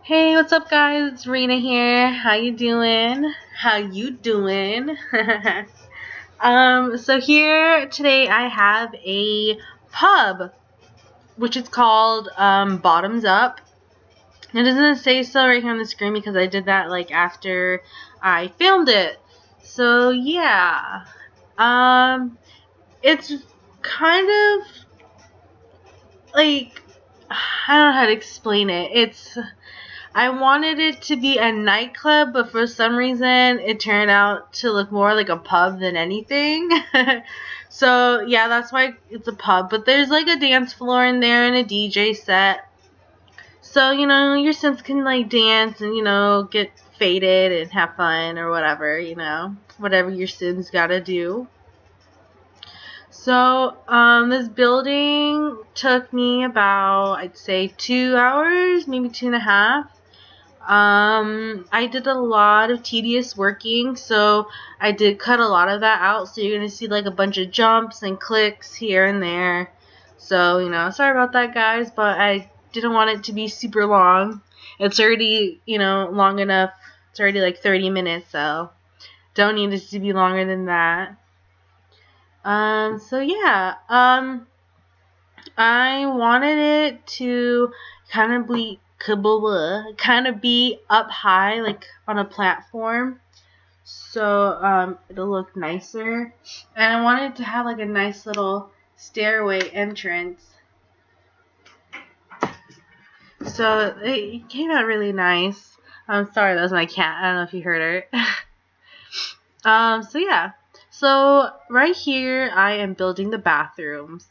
Hey, what's up guys? It's Rena here. How you doing? How you doing? So here today I have a pub, which is called Bottoms Up. It doesn't say so right here on the screen because I did that like after I filmed it. So yeah. It's kind of like, I don't know how to explain it. I wanted it to be a nightclub, but for some reason it turned out to look more like a pub than anything. So yeah, that's why it's a pub. But there's like a dance floor in there and a DJ set. So, your Sims can like dance and, get faded and have fun or whatever, whatever your Sims gotta do. So, this building took me about, I'd say 2 hours, maybe 2.5. I did a lot of tedious working, so I did cut a lot of that out, so you're going to see like a bunch of jumps and clicks here and there. So, sorry about that guys, but I didn't want it to be super long. It's already, long enough. It's already like 30 minutes, so don't need it to be longer than that. So yeah, I wanted it to kind of be up high, like on a platform, so it'll look nicer. And I wanted to have like a nice little stairway entrance. So it came out really nice. I'm sorry, that was my cat. I don't know if you heard her. So yeah. So right here, I am building the bathrooms.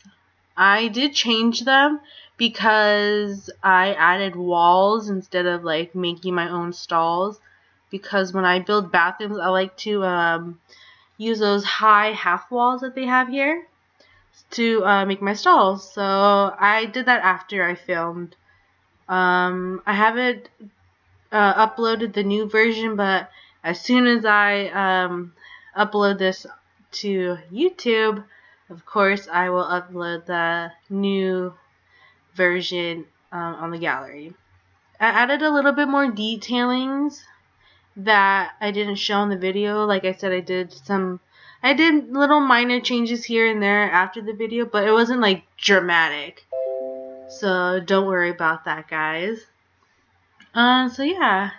I did change them because I added walls instead of like making my own stalls. Because when I build bathrooms, I like to use those high half walls that they have here to make my stalls. So I did that after I filmed. I haven't uploaded the new version, but as soon as I upload this to YouTube, of course I will upload the new version on the gallery. I added a little bit more detailings that I didn't show in the video. Like I said, I did little minor changes here and there after the video, but it wasn't like dramatic. So don't worry about that, guys. So yeah.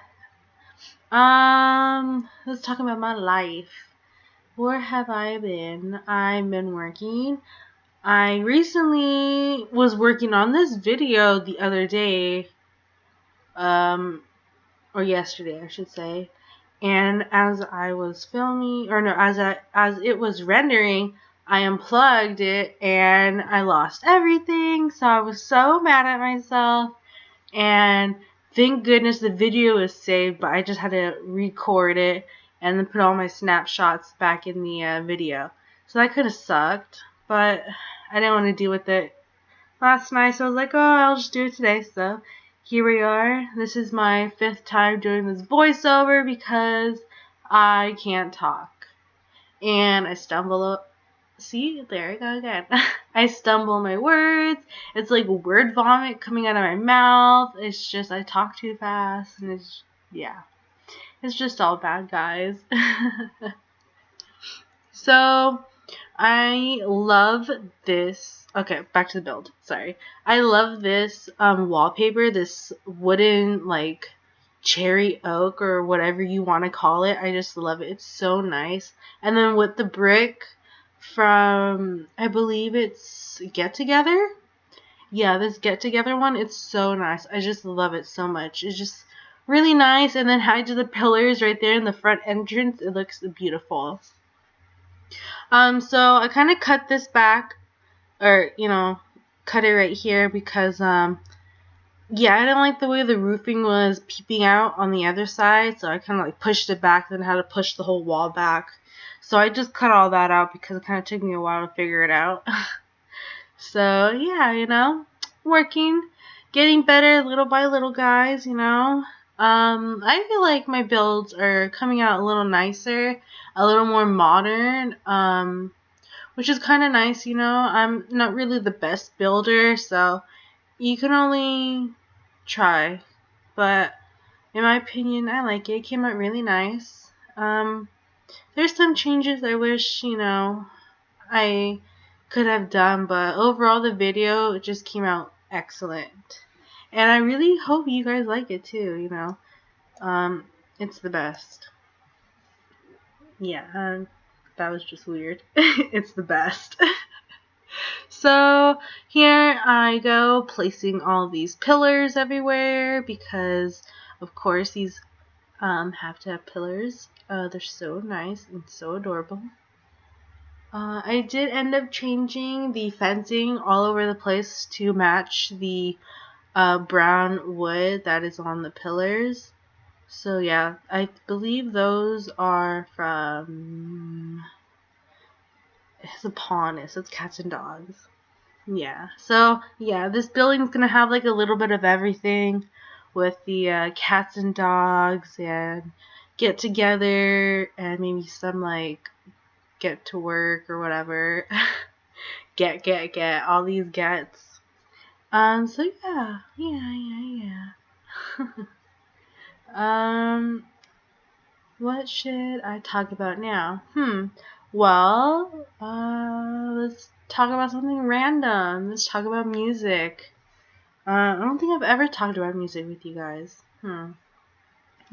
Let's talk about my life. Where have I been? I've been working. I recently was working on this video the other day, or yesterday, I should say. And as I was filming, or no, as it was rendering, I unplugged it and I lost everything. So I was so mad at myself. And thank goodness the video is saved, but I just had to record it and then put all my snapshots back in the video. So that could have sucked, but I didn't want to deal with it last night, so I was like, oh, I'll just do it today. So here we are. This is my 5th time doing this voiceover because I can't talk. And I stumble up. See, there I go again. I stumble my words. It's like word vomit coming out of my mouth. It's just I talk too fast, and it's just all bad, guys. So I love this. Okay, back to the build. Sorry. I love this wallpaper. This wooden like cherry oak or whatever you want to call it. I just love it. It's so nice. And then with the brick from, I believe it's Get Together. Yeah, this Get Together one, it's so nice. I just love it so much. It's just really nice. And then how I do the pillars right there in the front entrance, it looks beautiful. So I kind of cut this back, or cut it right here because yeah, I didn't like the way the roofing was peeping out on the other side, so I kind of like pushed it back, then had to push the whole wall back. So I just cut all that out because it kind of took me a while to figure it out. So yeah, working, getting better little by little, guys. I feel like my builds are coming out a little nicer, a little more modern, which is kind of nice. I'm not really the best builder, so you can only try, but In my opinion, I like it. It came out really nice. There's some changes I wish, I could have done, but overall the video just came out excellent. And I really hope you guys like it too, it's the best. Yeah, that was just weird. It's the best. So here I go placing all these pillars everywhere because of course these have to have pillars. They're so nice and so adorable. I did end up changing the fencing all over the place to match the brown wood that is on the pillars. So yeah, I believe those are from it's a pond, so it's cats and dogs. Yeah, so yeah, this building's gonna have like a little bit of everything with the cats and dogs and get together and maybe some like get to work or whatever. get all these gets. So yeah. What should I talk about now? Well, let's talk about something random. Let's talk about music. I don't think I've ever talked about music with you guys.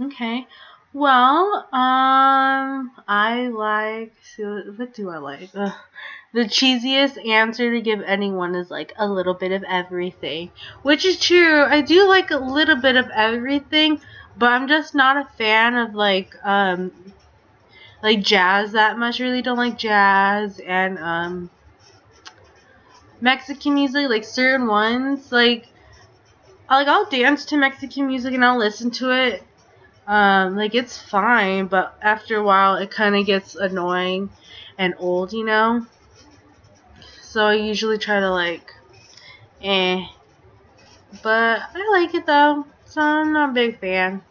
Okay. Well, I like, what do I like? The cheesiest answer to give anyone is like a little bit of everything, which is true. I do like a little bit of everything, but I'm just not a fan of like jazz that much. Really don't like jazz and Mexican music, like certain ones. Like I'll dance to Mexican music and I'll listen to it. It's fine, but after a while it kind of gets annoying and old, So I usually try to but I like it though, so I'm not a big fan.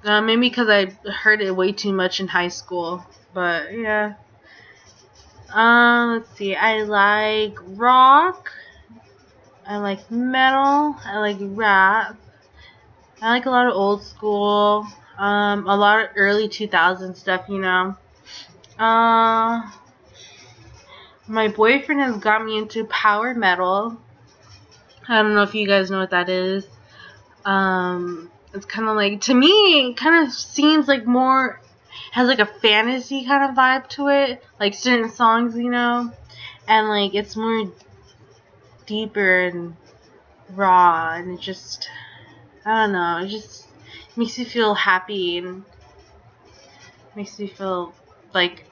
Maybe because I heard it way too much in high school, but yeah. Let's see, I like rock, I like metal, I like rap, I like a lot of old school, a lot of early 2000s stuff, My boyfriend has got me into power metal. I don't know if you guys know what that is. It's kind of like, to me, it kind of seems like more, has like a fantasy kind of vibe to it. Like certain songs, and like it's more deeper and raw, and it just, I don't know, it just makes me feel happy and makes me feel like,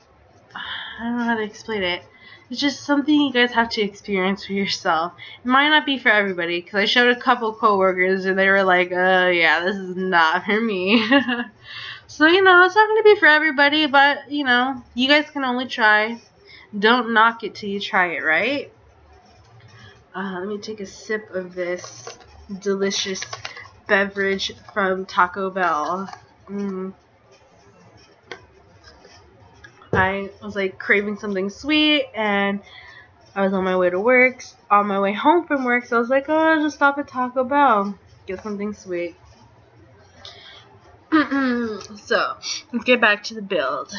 I don't know how to explain it. It's just something you guys have to experience for yourself. It might not be for everybody, because I showed a couple coworkers and they were like, yeah, this is not for me. So, it's not going to be for everybody, but, you guys can only try. Don't knock it till you try it, right? Let me take a sip of this delicious beverage from Taco Bell. I was craving something sweet, and I was on my way to work, on my way home from work, so I was like, I'll just stop at Taco Bell, get something sweet. So, let's get back to the build.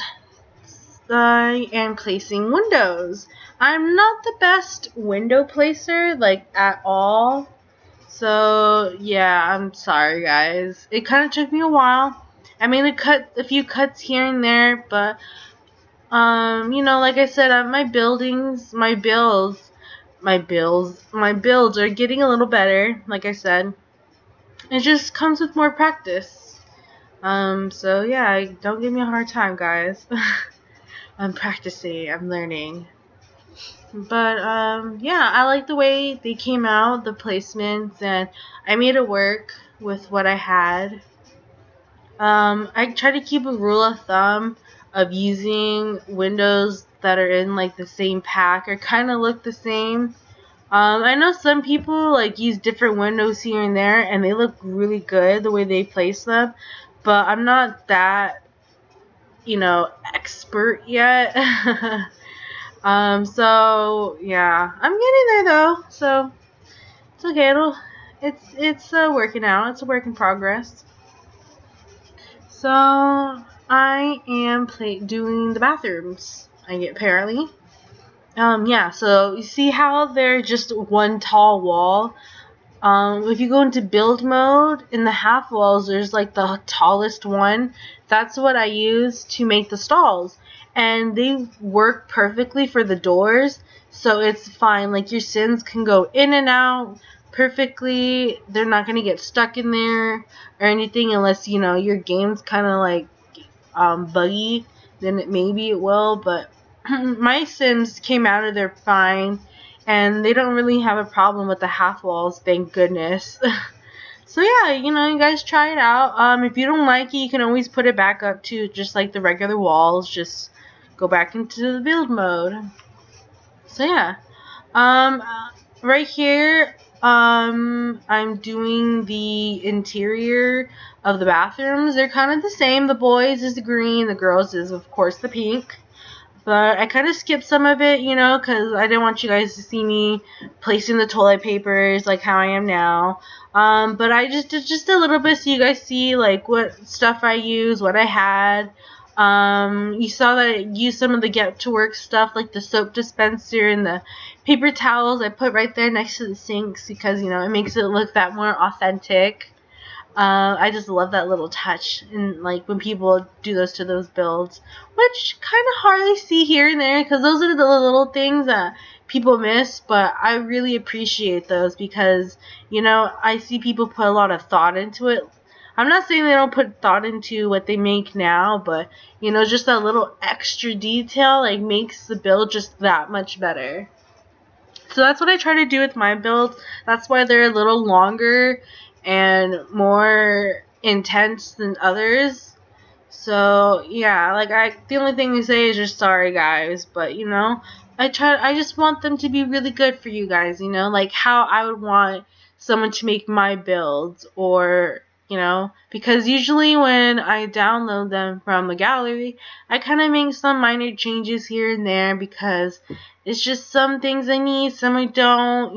I am placing windows. I'm not the best window placer, at all. So, yeah, I'm sorry, guys. It kind of took me a while. I made a few cuts here and there, but like I said, my builds are getting a little better, like I said. It just comes with more practice. So yeah, don't give me a hard time, guys. I'm practicing, I'm learning. But, yeah, I like the way they came out, the placements, and I made it work with what I had. I try to keep a rule of thumb of using windows that are in the same pack or kind of look the same. I know some people use different windows here and there and they look really good the way they place them, but I'm not that expert yet. So yeah, I'm getting there though, so it's okay. It's working out. It's a work in progress. So I am doing the bathrooms. Apparently. Yeah. So you see how they're just one tall wall. If you go into build mode, in the half walls, there's like the tallest one. That's what I use to make the stalls. And they work perfectly for the doors, so it's fine. Like, your Sims can go in and out perfectly. They're not going to get stuck in there or anything unless, your game's kind of like buggy. Then maybe it will, but my Sims came out of there fine. And they don't really have a problem with the half walls, thank goodness. So yeah, you guys try it out. If you don't like it, you can always put it back up to just like the regular walls. Just go back into the build mode. So yeah, um, right here, I'm doing the interior of the bathrooms. They're kind of the same. The boys is the green, the girls is of course the pink. But I kind of skipped some of it, because I didn't want you guys to see me placing the toilet papers like how I am now. But I just did just a little bit so you guys see like what stuff I use, what I had. You saw that I used some of the get to work stuff like the soap dispenser and the paper towels I put right there next to the sinks because, it makes it look that more authentic. I just love that little touch, and like when people do those builds, which kind of hardly see here and there, because those are the little things that people miss. But I really appreciate those because I see people put a lot of thought into it. I'm not saying they don't put thought into what they make now, but just that little extra detail like makes the build just that much better. So that's what I try to do with my builds. That's why they're a little longer and more intense than others. So yeah, the only thing to say is just sorry guys, but I just want them to be really good for you guys, like how I would want someone to make my builds, or because usually when I download them from the gallery, I kind of make some minor changes here and there because it's just some things I need, some I don't,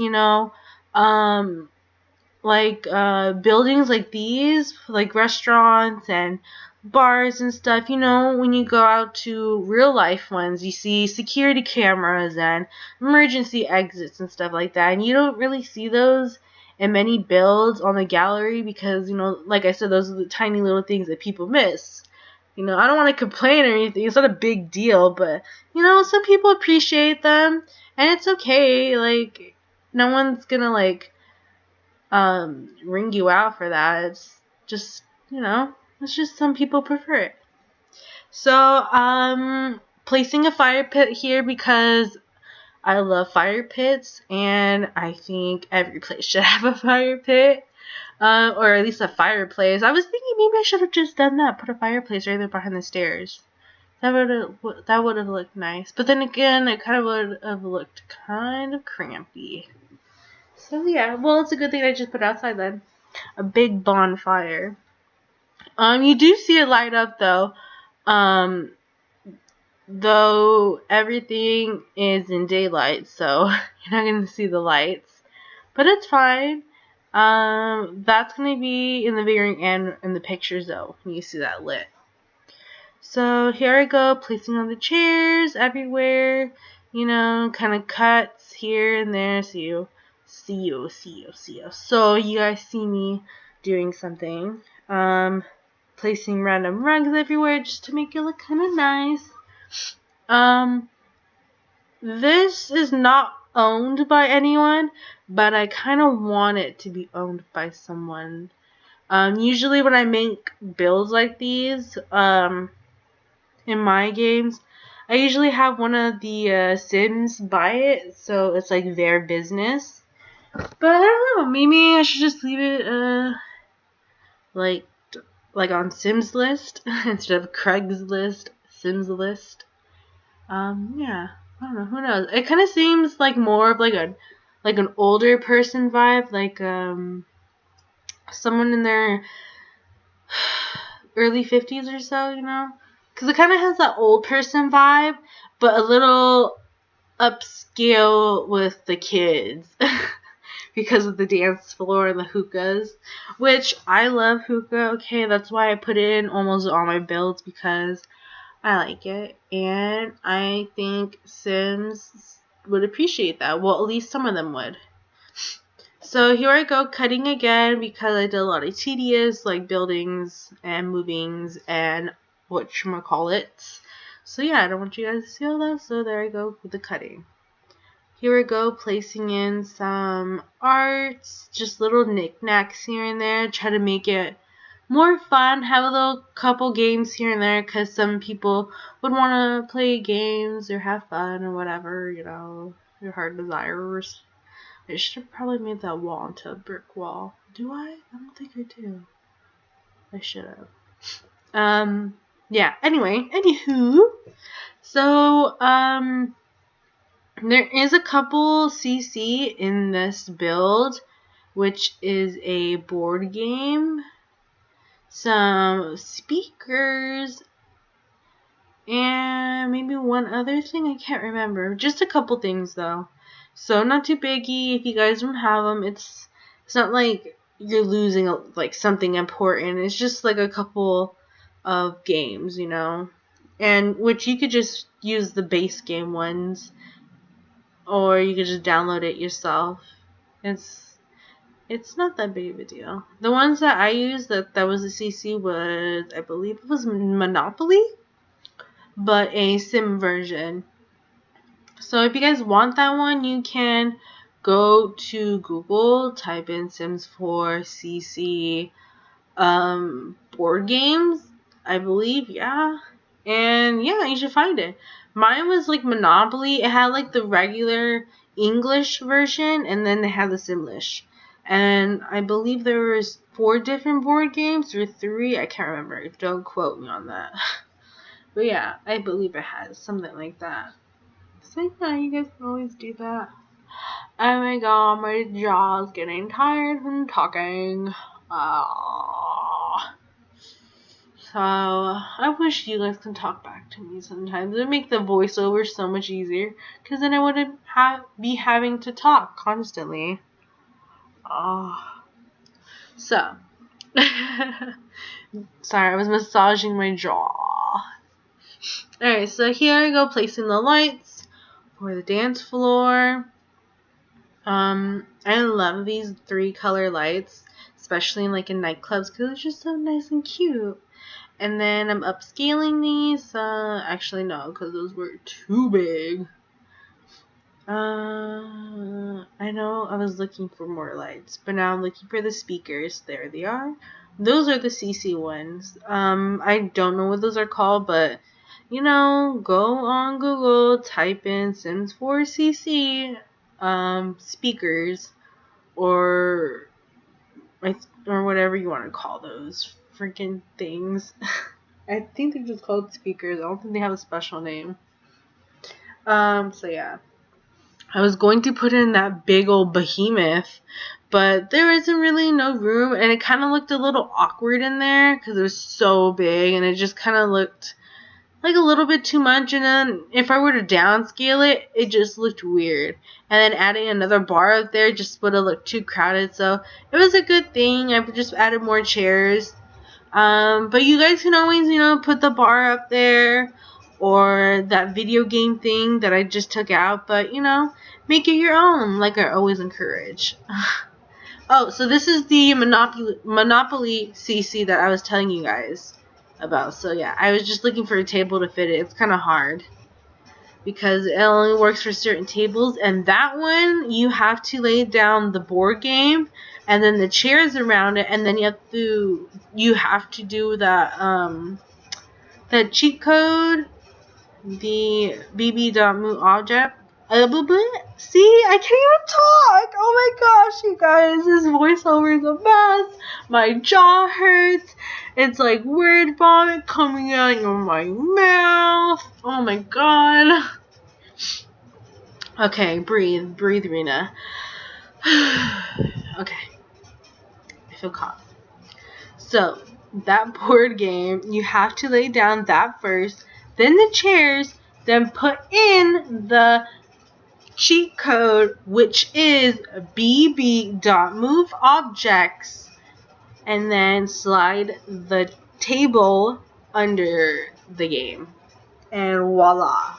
buildings like these, like restaurants and bars and stuff, when you go out to real life ones, you see security cameras and emergency exits and stuff like that, and you don't really see those in many builds on the gallery because, like I said, those are the tiny little things that people miss. I don't want to complain or anything, it's not a big deal, but, some people appreciate them, and it's okay, like, no one's gonna, ring you out for that. It's just, it's just some people prefer it. So, placing a fire pit here because I love fire pits, and I think every place should have a fire pit, or at least a fireplace. I was thinking maybe I should have just done that, put a fireplace right there behind the stairs. That would have looked nice, but then again, it kind of would have looked kind of crampy. So yeah, well, it's a good thing I just put outside then. A big bonfire. You do see it light up though. Though everything is in daylight, so you're not gonna see the lights. But it's fine. That's gonna be in the very end in the pictures though, when you see that lit. So here I go, placing on the chairs everywhere, kind of cuts here and there, so you So you guys see me doing something. Placing random rugs everywhere just to make it look kind of nice. This is not owned by anyone, but I kind of want it to be owned by someone. Usually when I make builds like these, in my games, I usually have one of the Sims buy it, so it's like their business. But I don't know, maybe I should just leave it, like on Sims List instead of Craigslist, Sims List. Yeah, I don't know, who knows? It kind of seems like more of like an older person vibe, like someone in their early 50s or so, because it kind of has that old person vibe, but a little upscale with the kids. because of the dance floor and the hookahs, which I love hookah. Okay, that's why I put it in almost all my builds, because I like it, and I think Sims would appreciate that. Well, at least some of them would. So here I go cutting again, because I did a lot of tedious like buildings and movings and whatchamacallit. So yeah, I don't want you guys to see all that, so there I go with the cutting. Here we go, placing in some arts, just little knickknacks here and there. Try to make it more fun, have a little couple games here and there, because some people would want to play games or have fun or whatever, you know, their heart desires. I should have probably made that wall into a brick wall. Do I? I don't think I do. I should have. Yeah, anyway, anywho. So, there is a couple CC in this build, which is a board game, some speakers, and maybe one other thing. I can't remember. Just a couple things, though. So not too biggie. If you guys don't have them, it's not like you're losing like something important. It's just like a couple of games, you know, and which you could just use the base game ones, or you could just download it yourself. It's not that big of a deal. The ones that I used that was a CC was, I believe it was Monopoly, but a sim version. So if you guys want that one, you can go to Google, type in Sims 4 CC board games, I believe, yeah. And yeah, you should find it. Mine was like Monopoly. It had like the regular English version, and then they had the Simlish. And I believe there was 4 different board games, or 3, I can't remember. Don't quote me on that. But yeah, I believe it has something like that. So yeah, you guys can always do that. Oh my god, my jaw's getting tired from talking. So I wish you guys could talk back to me sometimes. It would make the voiceover so much easier, because then I wouldn't be having to talk constantly. So sorry, I was massaging my jaw. Alright, so here I go placing the lights for the dance floor. I love these 3-color lights, especially in nightclubs, because it's just so nice and cute. And then I'm upscaling these. Actually no, because those were too big. I know I was looking for more lights, but now I'm looking for the speakers. There they are. Those are the CC ones. I don't know what those are called, but you know, go on Google, type in Sims 4 CC speakers, or whatever you want to call those freaking things. I think they're just called speakers. I don't think they have a special name. So yeah. I was going to put in that big old behemoth, but there isn't really no room, and it kind of looked a little awkward in there because it was so big, and it just kind of looked like a little bit too much. And then if I were to downscale it, it just looked weird. And then adding another bar up there just would have looked too crowded. So it was a good thing. I just added more chairs. But you guys can always, you know, put the bar up there, or that video game thing that I just took out. But, you know, make it your own, like I always encourage. Oh, so this is the Monopoly CC that I was telling you guys about. So yeah, I was just looking for a table to fit it. It's kind of hard because it only works for certain tables, and that one you have to lay down the board game and then the chairs around it, and then you have to do that cheat code, the bb.mu object. See, I can't even talk. Oh my gosh, you guys, this voiceover is a mess. My jaw hurts. It's like word vomit coming out of my mouth. Oh my god. Okay, breathe, Rena. Okay, I feel calm. So, that board game, you have to lay down that first, then the chairs, then put in the cheat code, which is bb.moveobjects, and then slide the table under the game. And voila,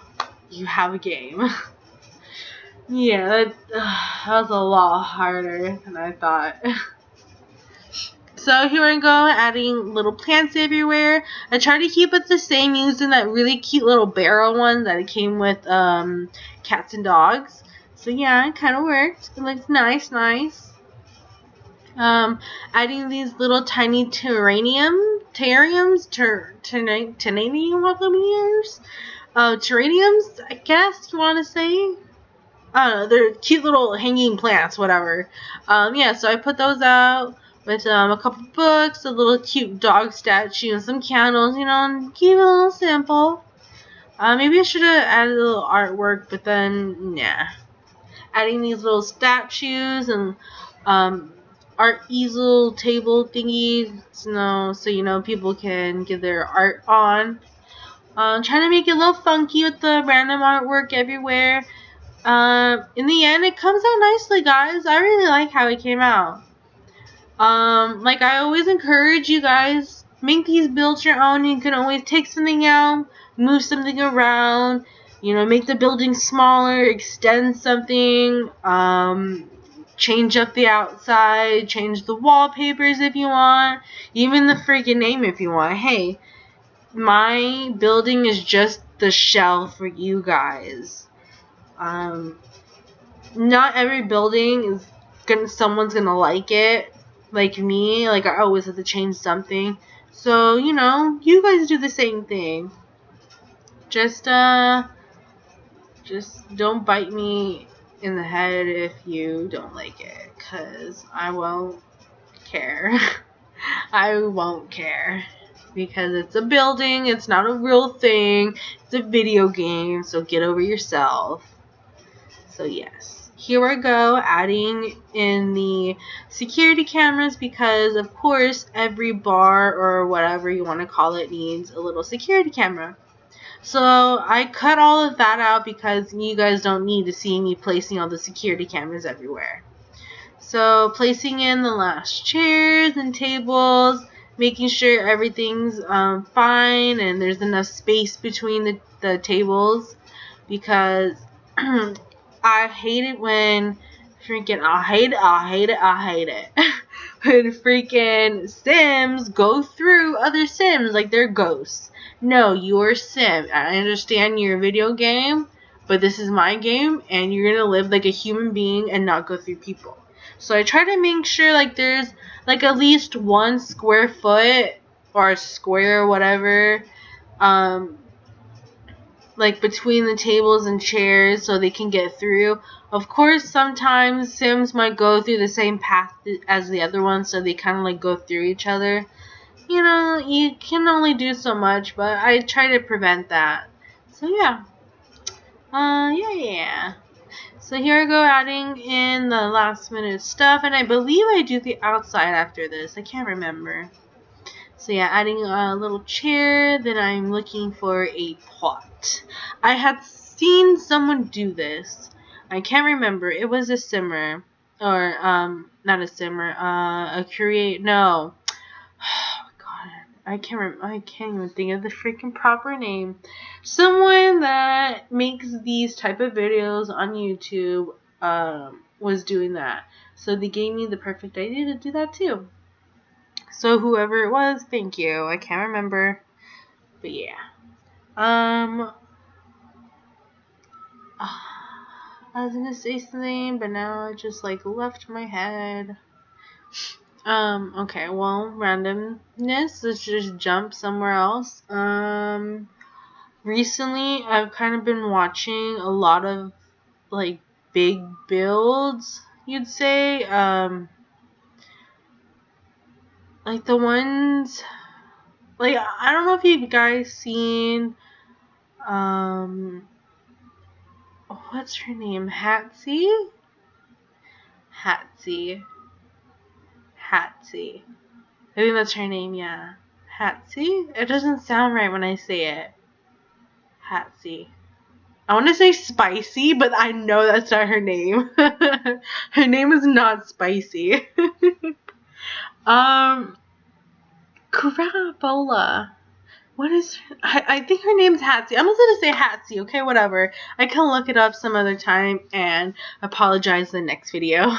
you have a game. Yeah, that was a lot harder than I thought. So here I go, adding little plants everywhere. I try to keep it the same, using that really cute little barrel one that it came with cats and dogs. So yeah, it kind of worked. It looks nice. Adding these little tiny terrariums, terrariums, I guess you want to say. I don't know, they're cute little hanging plants, whatever. Yeah, so I put those out with a couple books, a little cute dog statue, and some candles, you know, and keep it a little simple. Maybe I should have added a little artwork, but then, nah. Adding these little statues and art easel table thingies, so you know people can get their art on. Trying to make it a little funky with the random artwork everywhere. In the end, it comes out nicely, guys. I really like how it came out. Like I always encourage you guys, make these builds your own. You can always take something out, move something around, you know, make the building smaller, extend something, change up the outside, change the wallpapers if you want, even the freaking name if you want. Hey, my building is just the shell for you guys. Not every building is someone's gonna like it. Like me, like I always have to change something. So, you know, you guys do the same thing. Just don't bite me in the head if you don't like it, 'cause I won't care. I won't care. Because it's a building, it's not a real thing, it's a video game, so get over yourself. So yes. Here I go, adding in the security cameras because, of course, every bar or whatever you want to call it needs a little security camera. So I cut all of that out because you guys don't need to see me placing all the security cameras everywhere. So placing in the last chairs and tables, making sure everything's fine and there's enough space between the tables, because I hate it when I hate it when freaking Sims go through other Sims like they're ghosts. No, you're Sim. I understand you're a video game, but this is my game and you're gonna live like a human being and not go through people. So I try to make sure like there's like at least 1 square foot or a square or whatever, like between the tables and chairs so they can get through. Of course, sometimes Sims might go through the same path as the other ones, so they kind of like go through each other. You know, you can only do so much, but I try to prevent that. So yeah. Yeah. So here I go adding in the last minute stuff, and I believe I do the outside after this. I can't remember. So yeah, adding a little chair, then I'm looking for a pot. I had seen someone do this. I can't remember. It was a simmer. Or, not a simmer, no. Oh god, I can't even think of the freaking proper name. Someone that makes these type of videos on YouTube, was doing that. So they gave me the perfect idea to do that too. So whoever it was, thank you. I can't remember. But yeah. I was gonna say something, but now it just like left my head. Okay, well, randomness. Let's just jump somewhere else. Recently I've kind of been watching a lot of like big builds, you'd say. Like the ones, like I don't know if you guys seen what's her name? Hatsie. I think that's her name, yeah. Hatsie? It doesn't sound right when I say it. Hatsie. I want to say Spicy, but I know that's not her name. Her name is not Spicy. Crapola. What is... I think her name's Hatsy. I'm just going to say Hatsy, okay? Whatever. I can look it up some other time and apologize in the next video.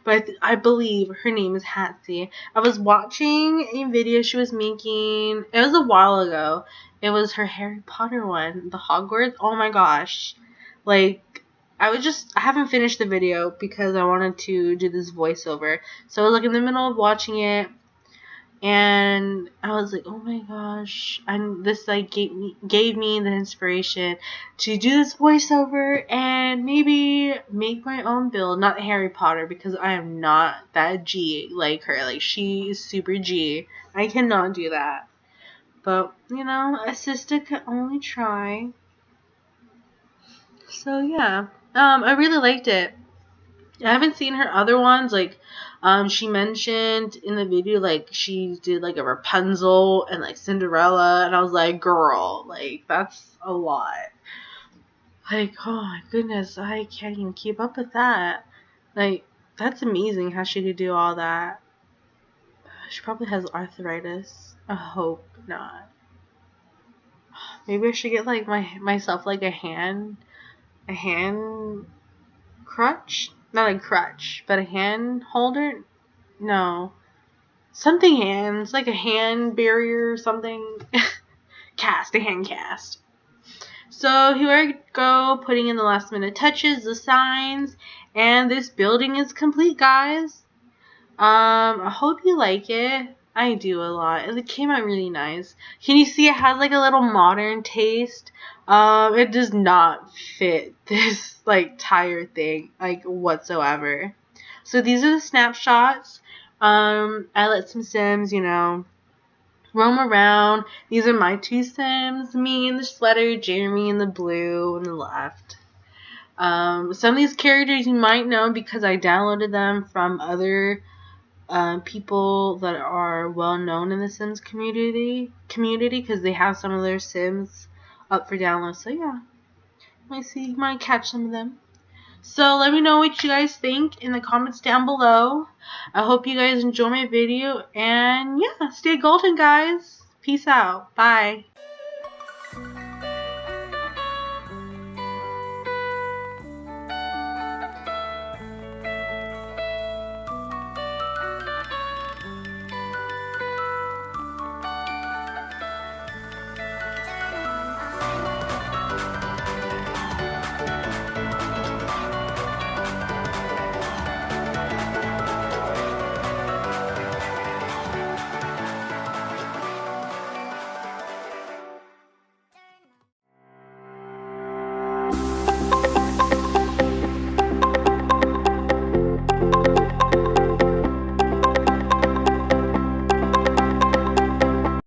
But I believe her name is Hatsy. I was watching a video she was making. It was a while ago. It was her Harry Potter one. The Hogwarts. Oh my gosh. Like, I haven't finished the video because I wanted to do this voiceover. So I was like in the middle of watching it. And I was like, oh my gosh. And this like gave me the inspiration to do this voiceover and maybe make my own build. Not Harry Potter, because I am not that G like her. Like, she is super G. I cannot do that. But, you know, a sister can only try. So yeah. I really liked it. I haven't seen her other ones. Like, she mentioned in the video, like, she did, like, a Rapunzel and, like, Cinderella. And I was like, girl, like, that's a lot. Like, oh, my goodness, I can't even keep up with that. Like, that's amazing how she could do all that. She probably has arthritis. I hope not. Maybe I should get, like, myself, like, a hand crutch? Not a crutch, but a hand holder? No. Something hands, like a hand barrier or something. A hand cast. So here I go, putting in the last minute touches, the signs, and this building is complete, guys. I hope you like it. I do a lot. It came out really nice. Can you see it has like a little modern taste? It does not fit this like tire thing like whatsoever. So these are the snapshots. I let some Sims, you know, roam around. These are my two Sims, me in the sweater, Jeremy in the blue on the left. Some of these characters you might know because I downloaded them from other people that are well known in the Sims community because they have some of their Sims up for download. So yeah, might catch some of them. So let me know what you guys think in the comments down below. I hope you guys enjoy my video, and yeah, stay golden, guys. Peace out. Bye.